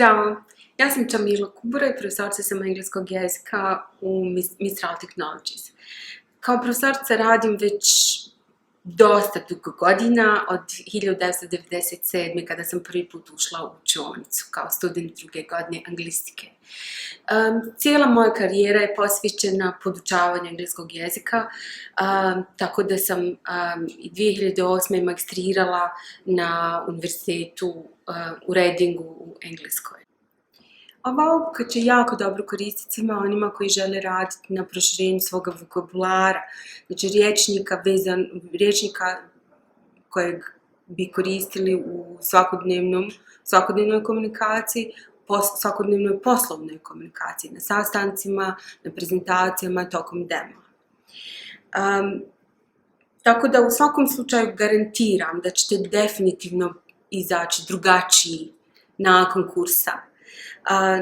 Zdravo, ja sam Čamila Kubura i profesorica sam engleskog jezika u Mistral Technologies. Kao profesorica radim već dosta dugo godina, od 1997. kada sam prvi put ušla u učionicu kao student druge godine anglistike. Cijela moja karijera je posvećena podučavanju engleskog jezika, tako da sam i 2008. magistrirala na univerzitetu u Readingu u Engleskoj. Ova obuka će jako dobro koristiti svima onima koji žele raditi na proširenju svoga vokabulara, znači rječnika kojeg bi koristili u svakodnevnoj komunikaciji, svakodnevnoj poslovnoj komunikaciji, na sastancima, na prezentacijama, tokom dema. Tako da u svakom slučaju garantiram da ćete definitivno izaći drugačiji nakon kursa.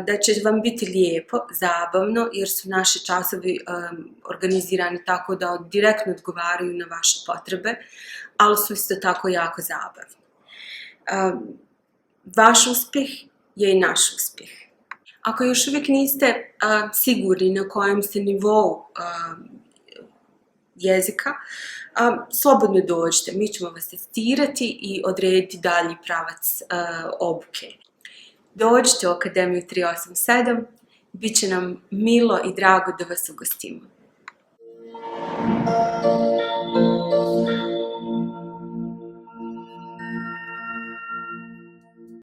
Da će vam biti lijepo, zabavno, jer su naši časovi organizirani tako da direktno odgovaraju na vaše potrebe, ali su isto tako jako zabavni. Vaš uspjeh je i naš uspjeh. Ako još uvijek niste sigurni na kojem ste nivou jezika, slobodno dođite, mi ćemo vas testirati i odrediti dalji pravac obuke. Dođite u Akademiju 387, bit će nam milo i drago da vas ugostimo.